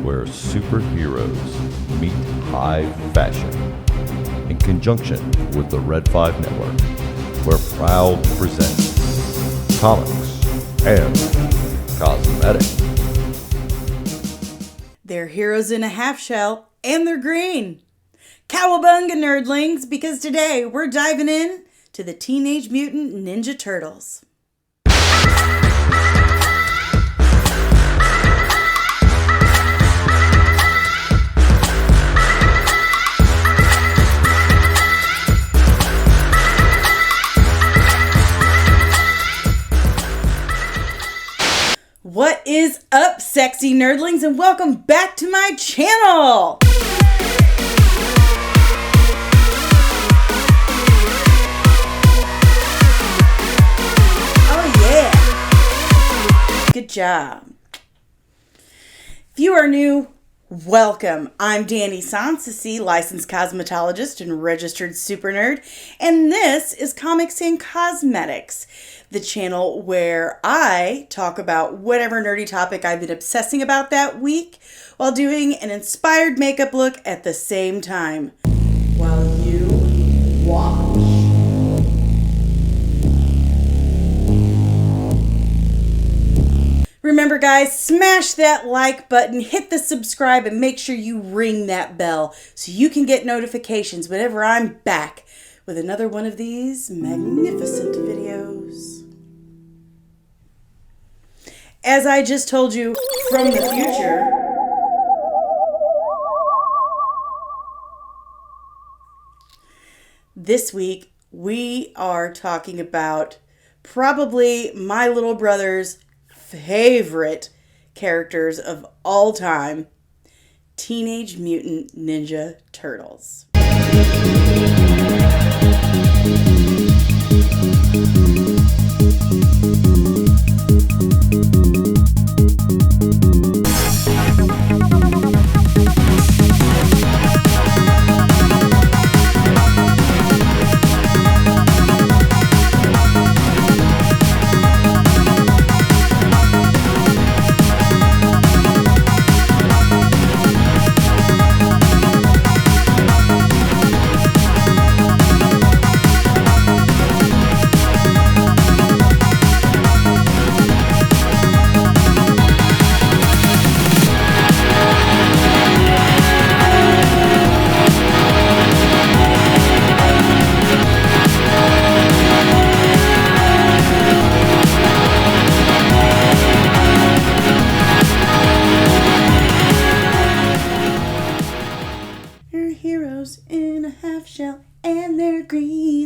where superheroes meet high fashion. In conjunction with the Red 5 Network, we're proud to present comics and cosmetics. They're heroes in a half shell, and they're green. Cowabunga, nerdlings, because today we're diving in to the Teenage Mutant Ninja Turtles. What is up, sexy nerdlings, and welcome back to my channel! Oh yeah! Good job. If you are new, welcome. I'm Danny Sanssouci, licensed cosmetologist and registered super nerd, and this is Comics and Cosmetics, the channel where I talk about whatever nerdy topic I've been obsessing about that week while doing an inspired makeup look at the same time while you watch. Remember, guys, smash that like button, hit the subscribe, and make sure you ring that bell so you can get notifications whenever I'm back with another one of these magnificent videos. As I just told you from the future, this week we are talking about probably my little brother's favorite characters of all time, Teenage Mutant Ninja Turtles.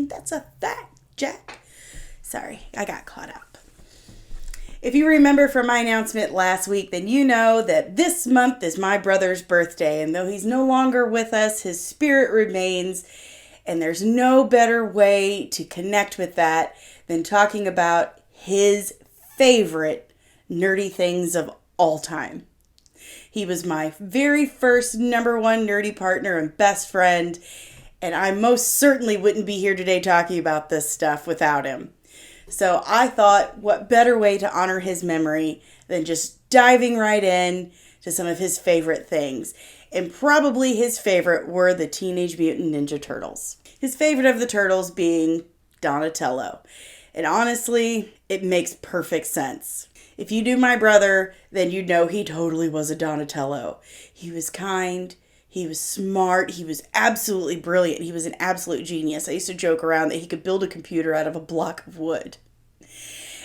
That's a fact, Jack. Sorry, I got caught up. If you remember from my announcement last week, then you know that this month is my brother's birthday. And though he's no longer with us, his spirit remains. And there's no better way to connect with that than talking about his favorite nerdy things of all time. He was my very first number one nerdy partner and best friend. And I most certainly wouldn't be here today talking about this stuff without him. So I thought, what better way to honor his memory than just diving right in to some of his favorite things. And probably his favorite were the Teenage Mutant Ninja Turtles. His favorite of the Turtles being Donatello. And honestly, it makes perfect sense. If you knew my brother, then you'd know he totally was a Donatello. He was kind. He was smart. He was absolutely brilliant. He was an absolute genius. I used to joke around that he could build a computer out of a block of wood.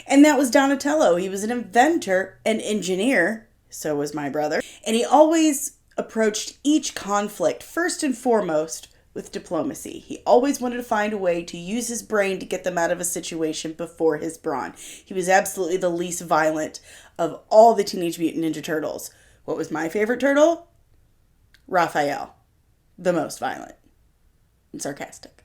And that was Donatello. He was an inventor, an engineer. So was my brother. And he always approached each conflict, first and foremost, with diplomacy. He always wanted to find a way to use his brain to get them out of a situation before his brawn. He was absolutely the least violent of all the Teenage Mutant Ninja Turtles. What was my favorite turtle? Raphael, the most violent and sarcastic.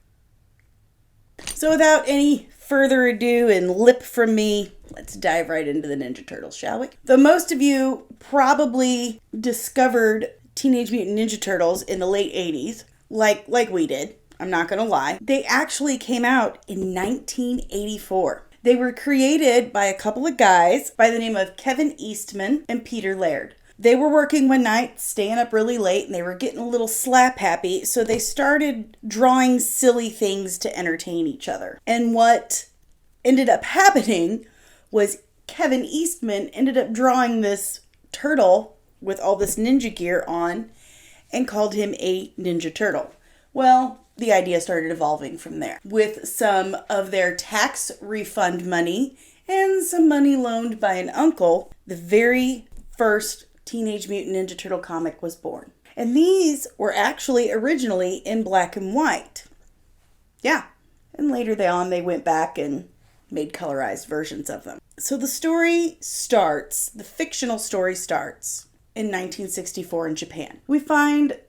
So without any further ado and lip from me, let's dive right into the Ninja Turtles, shall we? Though most of you probably discovered Teenage Mutant Ninja Turtles in the late 80s, like we did, I'm not gonna lie, they actually came out in 1984. They were created by a couple of guys by the name of Kevin Eastman and Peter Laird. They were working one night, staying up really late, and they were getting a little slap happy, so they started drawing silly things to entertain each other. And what ended up happening was Kevin Eastman ended up drawing this turtle with all this ninja gear on and called him a Ninja Turtle. Well, the idea started evolving from there. With some of their tax refund money and some money loaned by an uncle, the very first Teenage Mutant Ninja Turtle comic was born. And these were actually originally in black and white. Yeah. And later they went back and made colorized versions of them. So the fictional story starts in 1964 in Japan. We find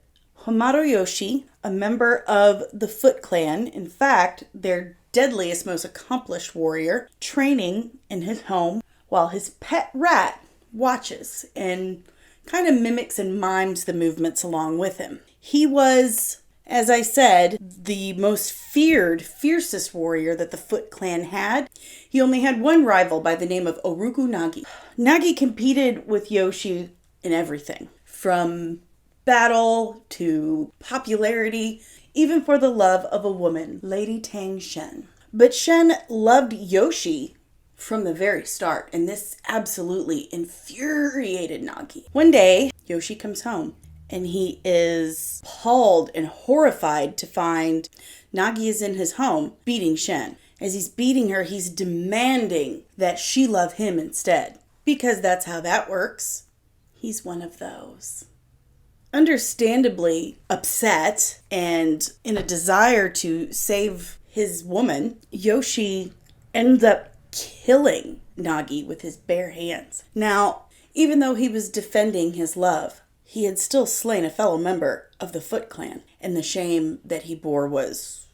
Hamato Yoshi, a member of the Foot Clan, in fact, their deadliest, most accomplished warrior, training in his home while his pet rat watches and kind of mimics and mimes the movements along with him. He was, as I said, the most fiercest warrior that the Foot Clan had. He only had one rival by the name of Oroku Nagi. Nagi competed with Yoshi in everything, from battle to popularity, even for the love of a woman, Lady Tang Shen. But Shen loved Yoshi from the very start, and this absolutely infuriated Nagi. One day, Yoshi comes home, and he is appalled and horrified to find Nagi is in his home beating Shen. As he's beating her, he's demanding that she love him instead, because that's how that works. He's one of those. Understandably upset and in a desire to save his woman, Yoshi ends up killing Nagi with his bare hands. Now, even though he was defending his love, he had still slain a fellow member of the Foot Clan, and the shame that he bore was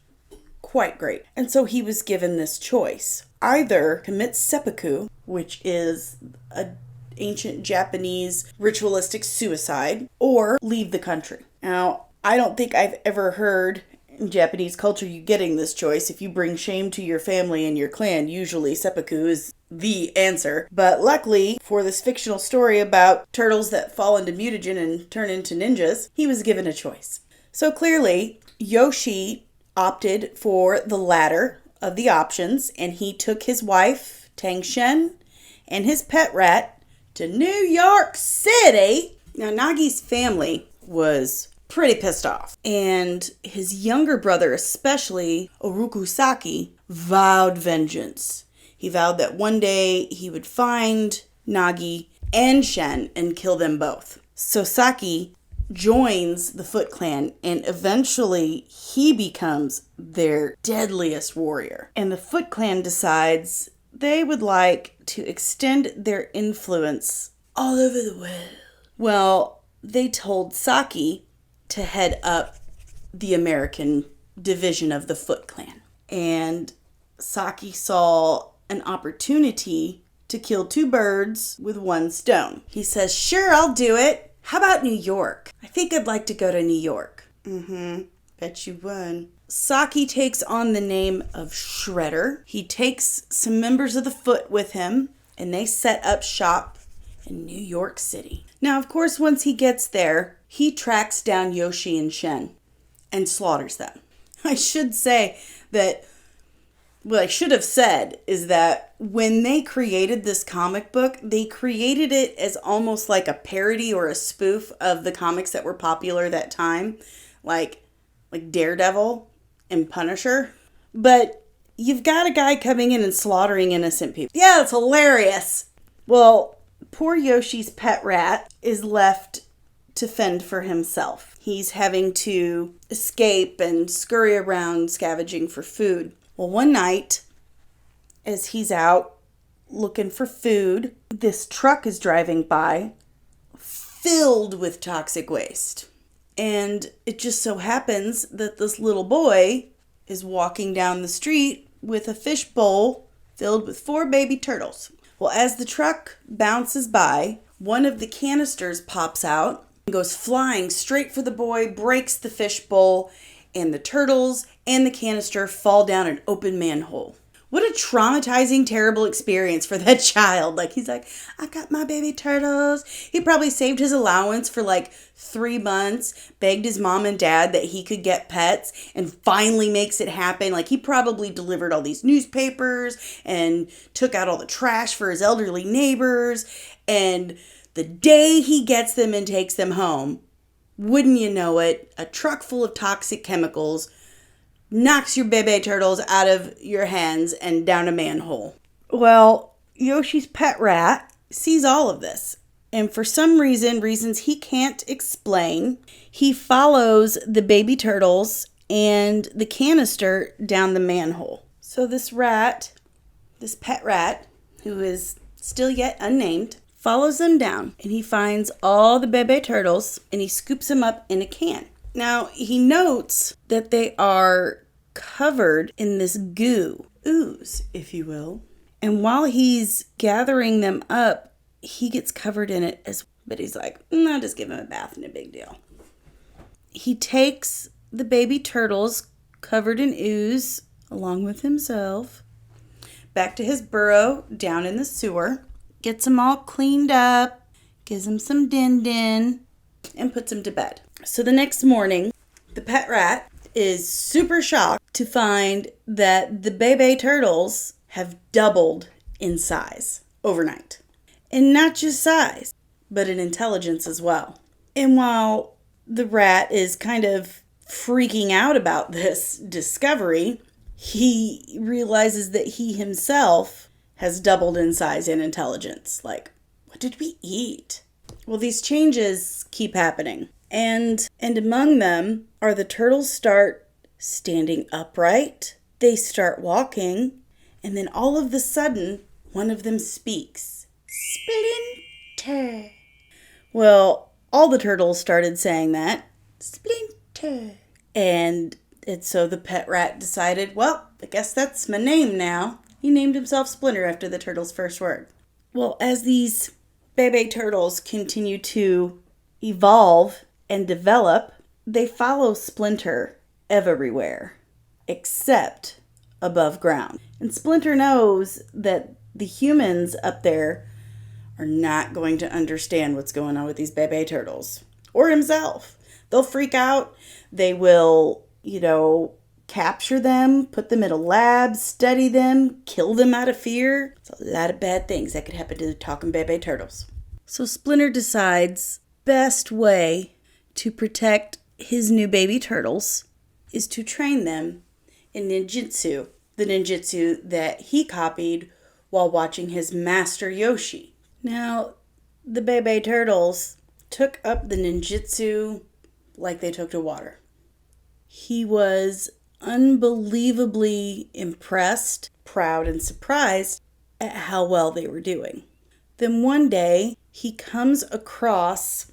quite great. And so he was given this choice. Either commit seppuku, which is an ancient Japanese ritualistic suicide, or leave the country. Now, I don't think I've ever heard in Japanese culture you getting this choice. If you bring shame to your family and your clan, usually seppuku is the answer. But luckily, for this fictional story about turtles that fall into mutagen and turn into ninjas, he was given a choice. So clearly, Yoshi opted for the latter of the options, and he took his wife, Tang Shen, and his pet rat to New York City. Now, Nagi's family was pretty pissed off, and his younger brother, especially Oroku Saki, vowed vengeance. He vowed that one day he would find Nagi and Shen and kill them both. So Saki joins the Foot Clan, and eventually he becomes their deadliest warrior. And the Foot Clan decides they would like to extend their influence all over the world. Well, they told Saki to head up the American division of the Foot Clan. And Saki saw an opportunity to kill two birds with one stone. He says, "Sure, I'll do it. How about New York? I think I'd like to go to New York." Bet you would. Saki takes on the name of Shredder. He takes some members of the Foot with him, and they set up shop in New York City. Now, of course, once he gets there, he tracks down Yoshi and Shen and slaughters them. I should say that what I should have said is that when they created this comic book, they created it as almost like a parody or a spoof of the comics that were popular that time, like Daredevil and Punisher. But you've got a guy coming in and slaughtering innocent people. Yeah, it's hilarious. Well, poor Yoshi's pet rat is left to fend for himself. He's having to escape and scurry around scavenging for food. Well, one night, as he's out looking for food, this truck is driving by filled with toxic waste. And it just so happens that this little boy is walking down the street with a fish bowl filled with 4 baby turtles. Well, as the truck bounces by, one of the canisters pops out and goes flying straight for the boy, breaks the fish bowl, and the turtles and the canister fall down an open manhole. What a traumatizing, terrible experience for that child. Like, he's like, I got my baby turtles. He probably saved his allowance for like 3 months, begged his mom and dad that he could get pets, and finally makes it happen. Like, he probably delivered all these newspapers and took out all the trash for his elderly neighbors. And the day he gets them and takes them home, wouldn't you know it, a truck full of toxic chemicals knocks your baby turtles out of your hands and down a manhole. Well, Yoshi's pet rat sees all of this. And for some reasons he can't explain, he follows the baby turtles and the canister down the manhole. So this pet rat, who is still yet unnamed, follows them down, and he finds all the baby turtles and he scoops them up in a can. Now, he notes that they are covered in this goo, ooze, if you will. And while he's gathering them up, he gets covered in it as well. But he's like, no, just give him a bath, no big deal. He takes the baby turtles covered in ooze, along with himself, back to his burrow down in the sewer, gets them all cleaned up, gives them some din-din, and puts them to bed. So the next morning, the pet rat is super shocked to find that the baby turtles have doubled in size overnight. And not just size, but in intelligence as well. And while the rat is kind of freaking out about this discovery, he realizes that he himself has doubled in size and intelligence. Like, what did we eat? Well, these changes keep happening. And among them are the turtles start standing upright. They start walking. And then all of a sudden, one of them speaks. Splinter. Well, all the turtles started saying that. Splinter. And so the pet rat decided, well, I guess that's my name now. He named himself Splinter after the turtle's first word. Well, as these baby turtles continue to evolve and develop, they follow Splinter everywhere, except above ground. And Splinter knows that the humans up there are not going to understand what's going on with these baby turtles, or himself. They'll freak out. They will, capture them, put them in a lab, study them, kill them out of fear. It's a lot of bad things that could happen to the talking baby turtles. So Splinter decides best way to protect his new baby turtles is to train them in ninjutsu, the ninjutsu that he copied while watching his master Yoshi. Now, the baby turtles took up the ninjutsu like they took to water. He was unbelievably impressed, proud, and surprised at how well they were doing. Then one day, he comes across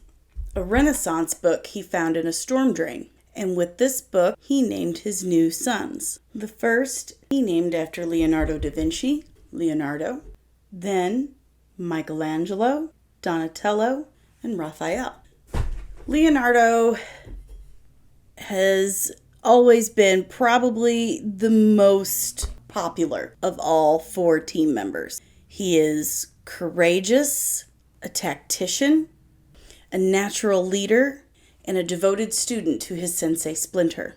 a Renaissance book he found in a storm drain. And with this book, he named his new sons. The first, he named after Leonardo da Vinci, Leonardo. Then, Michelangelo, Donatello, and Raphael. Leonardo has always been probably the most popular of all 4 team members. He is courageous, a tactician, a natural leader, and a devoted student to his sensei Splinter.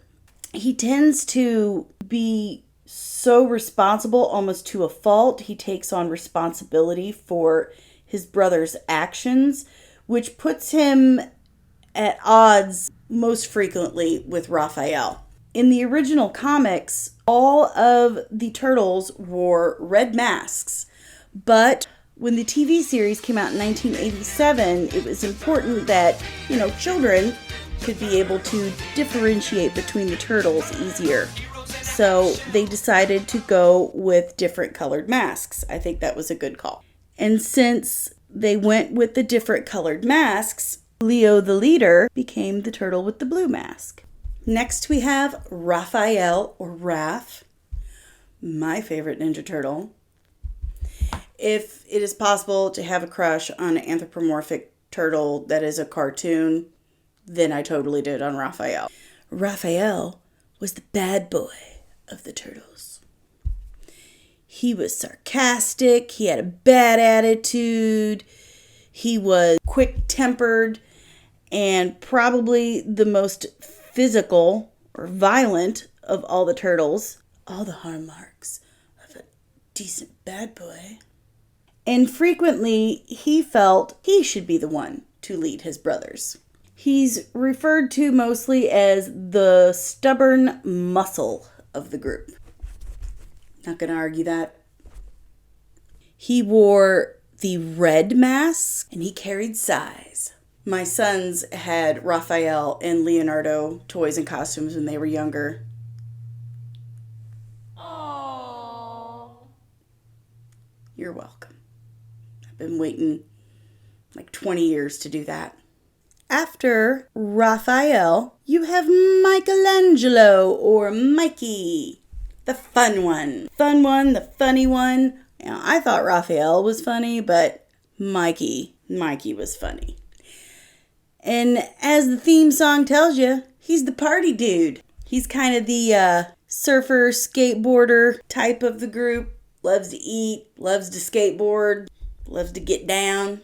He tends to be so responsible, almost to a fault. He takes on responsibility for his brother's actions, which puts him at odds most frequently with Raphael. In the original comics, all of the turtles wore red masks, but when the TV series came out in 1987, it was important that, children could be able to differentiate between the turtles easier. So they decided to go with different colored masks. I think that was a good call. And since they went with the different colored masks, Leo the leader became the turtle with the blue mask. Next we have Raphael, or Raph, my favorite Ninja Turtle. If it is possible to have a crush on an anthropomorphic turtle that is a cartoon, then I totally did on Raphael. Raphael was the bad boy of the turtles. He was sarcastic. He had a bad attitude. He was quick-tempered and probably the most physical or violent of all the turtles. All the hallmarks of a decent bad boy. And frequently, he felt he should be the one to lead his brothers. He's referred to mostly as the stubborn muscle of the group. Not going to argue that. He wore the red mask and he carried size. My sons had Raphael and Leonardo toys and costumes when they were younger. Aww. You're welcome. I've been waiting like 20 years to do that. After Raphael, you have Michelangelo or Mikey. The fun one. The funny one. Now, I thought Raphael was funny, but Mikey was funny. And as the theme song tells you, he's the party dude. He's kind of the surfer, skateboarder type of the group. Loves to eat, loves to skateboard, loves to get down.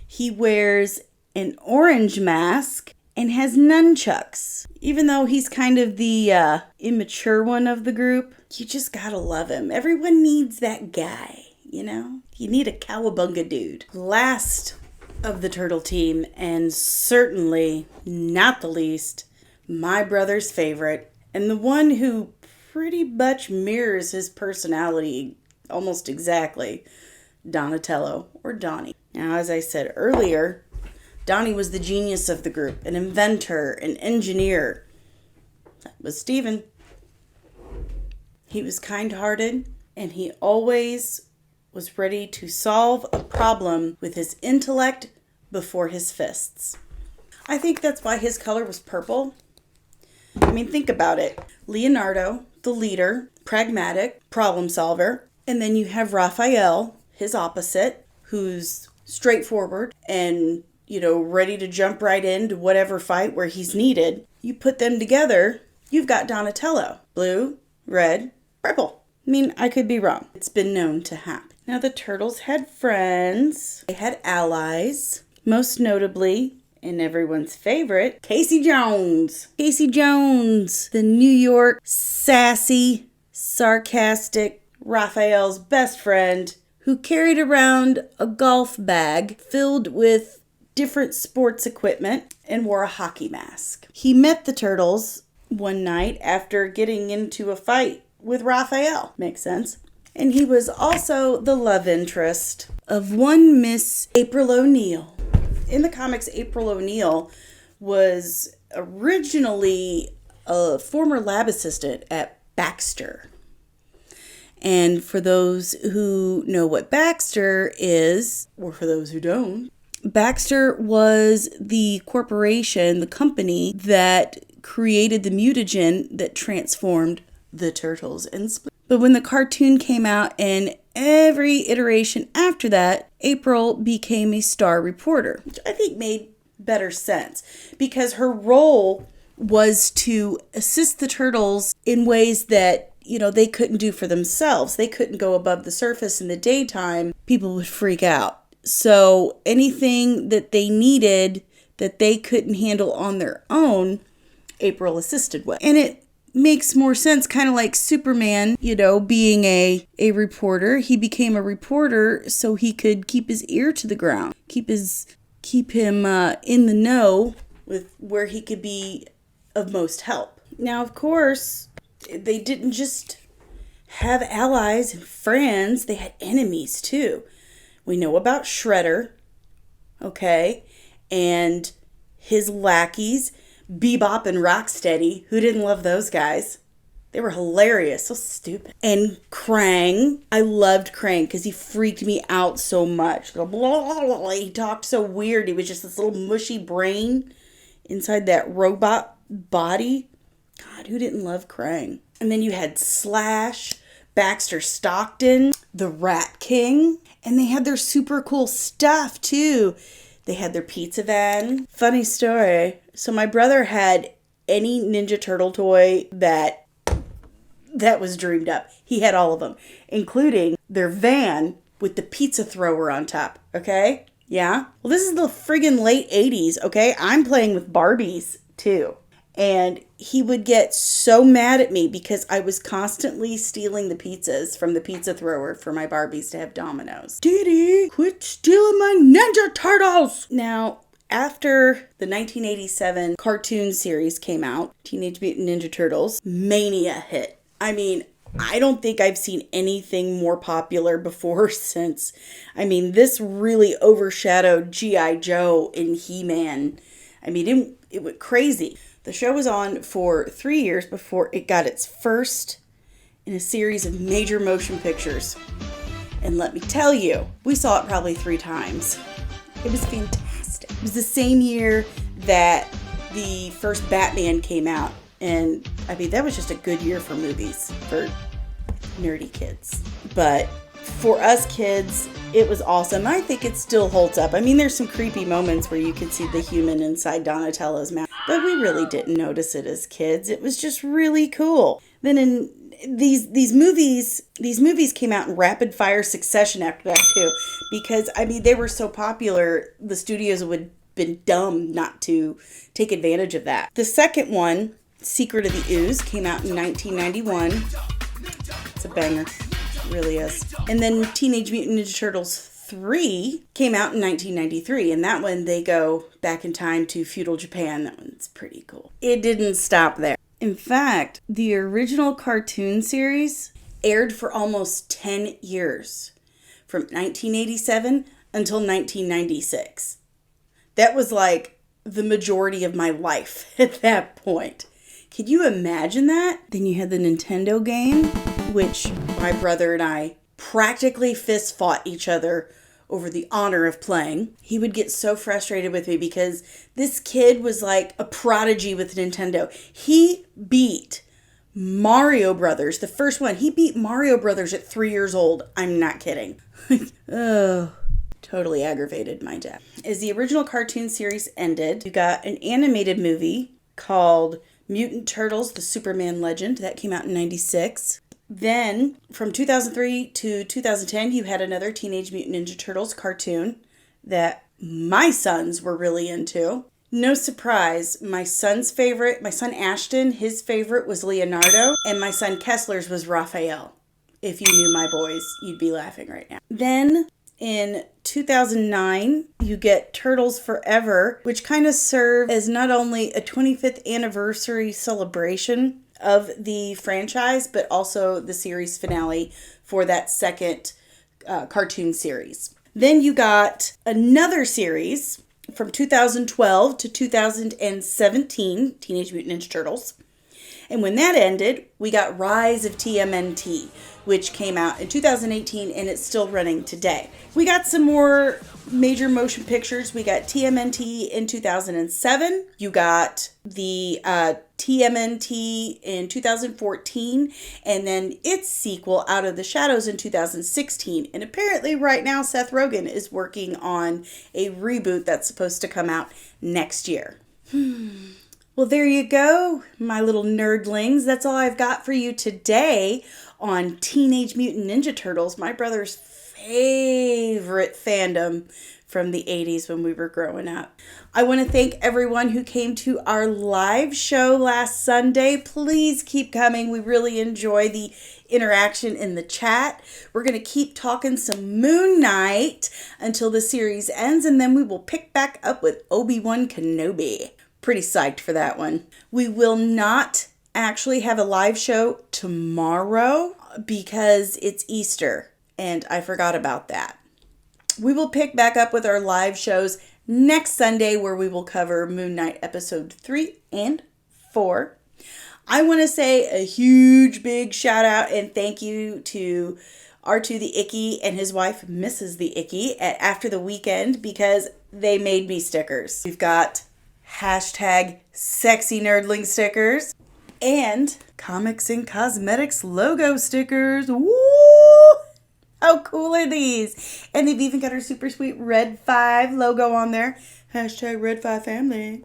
He wears an orange mask and has nunchucks. Even though he's kind of the immature one of the group, you just gotta love him. Everyone needs that guy, you know? You need a cowabunga dude. Last of the turtle team, and certainly not the least, my brother's favorite, and the one who pretty much mirrors his personality almost exactly, Donatello, or Donnie. Now, as I said earlier, Donnie was the genius of the group, an inventor, an engineer. That was Steven. He was kind-hearted, and he always was ready to solve a problem with his intellect before his fists. I think that's why his color was purple. I mean, think about it. Leonardo, the leader, pragmatic, problem solver. And then you have Raphael, his opposite, who's straightforward and, ready to jump right into whatever fight where he's needed. You put them together, you've got Donatello. Blue, red, purple. I mean, I could be wrong. It's been known to happen. Now, the turtles had friends. They had allies. Most notably, and everyone's favorite, Casey Jones. Casey Jones, the New York sassy, sarcastic Raphael's best friend, who carried around a golf bag filled with different sports equipment and wore a hockey mask. He met the turtles one night after getting into a fight with Raphael. Makes sense. And he was also the love interest of one Miss April O'Neil. In the comics, April O'Neil was originally a former lab assistant at Baxter. And for those who know what Baxter is, or for those who don't, Baxter was the corporation, the company that created the mutagen that transformed the turtles and split. But when the cartoon came out and every iteration after that, April became a star reporter, which I think made better sense because her role was to assist the turtles in ways that, they couldn't do for themselves. They couldn't go above the surface in the daytime. People would freak out. So anything that they needed that they couldn't handle on their own, April assisted with. And it makes more sense, kind of like Superman, being a reporter. He became a reporter so he could keep his ear to the ground, keep him in the know with where he could be of most help. Now, of course, they didn't just have allies and friends, they had enemies too. We know about Shredder, okay, and his lackeys, Bebop and Rocksteady. Who didn't love those guys? They were hilarious, so stupid. And Krang. I loved Krang because he freaked me out so much. He talked so weird. He was just this little mushy brain inside that robot body. God, who didn't love Krang? And then you had Slash, Baxter Stockton, the Rat King. And they had their super cool stuff, too. They had their pizza van. Funny story. So my brother had any Ninja Turtle toy that was dreamed up. He had all of them, including their van with the pizza thrower on top, okay? Yeah? Well, this is the friggin' late 80s, okay? I'm playing with Barbies, too. And he would get so mad at me because I was constantly stealing the pizzas from the pizza thrower for my Barbies to have Domino's. Diddy, quit stealing my Ninja Turtles! Now, after the 1987 cartoon series came out, Teenage Mutant Ninja Turtles, Mania hit. I mean, I don't think I've seen anything more popular before since. I mean, this really overshadowed G.I. Joe and He-Man. I mean, it went crazy. The show was on for 3 years before it got its first in a series of major motion pictures. And let me tell you, we saw it probably 3 times. It was fantastic. It was the same year that the first Batman came out. And I mean, that was just a good year for movies, for nerdy kids. But for us kids, it was awesome. I think it still holds up. I mean, there's some creepy moments where you could see the human inside Donatello's mouth, but we really didn't notice it as kids. It was just really cool. Then in these movies came out in rapid fire succession after that too, because I mean, they were so popular, the studios would have been dumb not to take advantage of that. The second one, Secret of the Ooze, came out in 1991. It's a banger. It really is. And then Teenage Mutant Ninja Turtles 3 came out in 1993. And that one, they go back in time to feudal Japan. That one's pretty cool. It didn't stop there. In fact, the original cartoon series aired for almost 10 years. From 1987 until 1996. That was like the majority of my life at that point. Can you imagine that? Then you had the Nintendo game, which my brother and I practically fist fought each other over the honor of playing. He would get so frustrated with me because this kid was like a prodigy with Nintendo. He beat Mario Brothers, the first one. He beat Mario Brothers at 3 years old. I'm not kidding. Oh, totally aggravated my dad. As the original cartoon series ended, you got an animated movie called Mutant Turtles, The Superman Legend. That came out in 96. Then, from 2003 to 2010, you had another Teenage Mutant Ninja Turtles cartoon that my sons were really into. No surprise, my son Ashton, his favorite was Leonardo, and my son Kessler's was Raphael. If you knew my boys, you'd be laughing right now. Then, in 2009, you get Turtles Forever, which kind of served as not only a 25th anniversary celebration of the franchise, but also the series finale for that second cartoon series. Then you got another series from 2012 to 2017, Teenage Mutant Ninja Turtles. And when that ended, we got Rise of TMNT, which came out in 2018, and it's still running today. We got some more major motion pictures. We got TMNT in 2007. You got the TMNT in 2014, and then its sequel, Out of the Shadows, in 2016. And apparently right now Seth Rogen is working on a reboot that's supposed to come out next year. Well, there you go, my little nerdlings. That's all I've got for you today on Teenage Mutant Ninja Turtles, my brother's favorite fandom from the 80s when we were growing up. I want to thank everyone who came to our live show last Sunday. Please keep coming. We really enjoy the interaction in the chat. We're going to keep talking some Moon Knight until the series ends, and then we will pick back up with Obi-Wan Kenobi. Pretty psyched for that one. We will not actually have a live show tomorrow because it's Easter and I forgot about that. We will pick back up with our live shows next Sunday where we will cover Moon Knight episode 3 and 4. I want to say a huge big shout out and thank you to R2 the Icky and his wife Mrs. the Icky at After the Weekend because they made me stickers. We've got hashtag sexy nerdling stickers and Comics and Cosmetics logo stickers. Woo! How cool are these? And they've even got our super sweet Red 5 logo on there. Hashtag Red 5 family.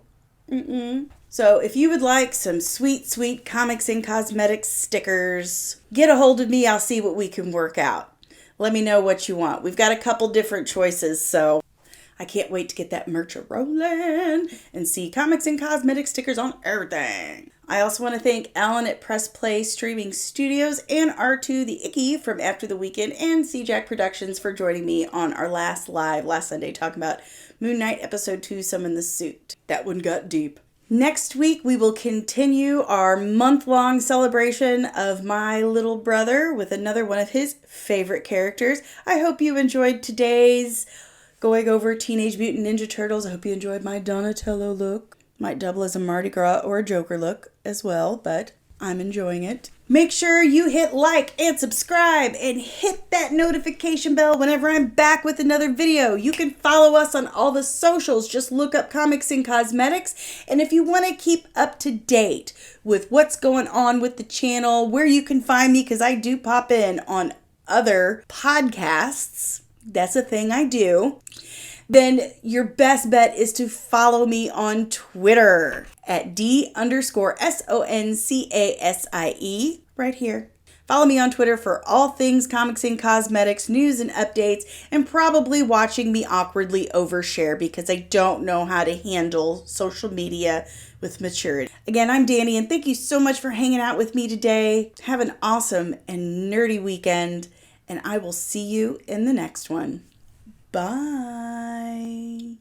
So if you would like some sweet, sweet Comics and Cosmetics stickers, get a hold of me. I'll see what we can work out. let me know what you want. We've got a couple different choices, so I can't wait to get that merch rolling and see comics and cosmetic stickers on everything. I also want to thank Alan at Press Play Streaming Studios and R2 the Icky from After the Weekend and C-Jack Productions for joining me on our last Sunday talking about Moon Knight Episode 2, Summon the Suit. That one got deep. Next week, we will continue our month-long celebration of my little brother with another one of his favorite characters. I hope you enjoyed today's going over Teenage Mutant Ninja Turtles. I hope you enjoyed my Donatello look. Might double as a Mardi Gras or a Joker look as well, but I'm enjoying it. Make sure you hit like and subscribe and hit that notification bell whenever I'm back with another video. You can follow us on all the socials. Just look up Comics and Cosmetics. And if you want to keep up to date with what's going on with the channel, where you can find me, because I do pop in on other podcasts. That's a thing I do. Then your best bet is to follow me on Twitter at D_SONCASIE right here. Follow me on Twitter for all things comics and cosmetics, news and updates, and probably watching me awkwardly overshare because I don't know how to handle social media with maturity. Again, I'm Danny, and thank you so much for hanging out with me today. Have an awesome and nerdy weekend, and I will see you in the next one. Bye.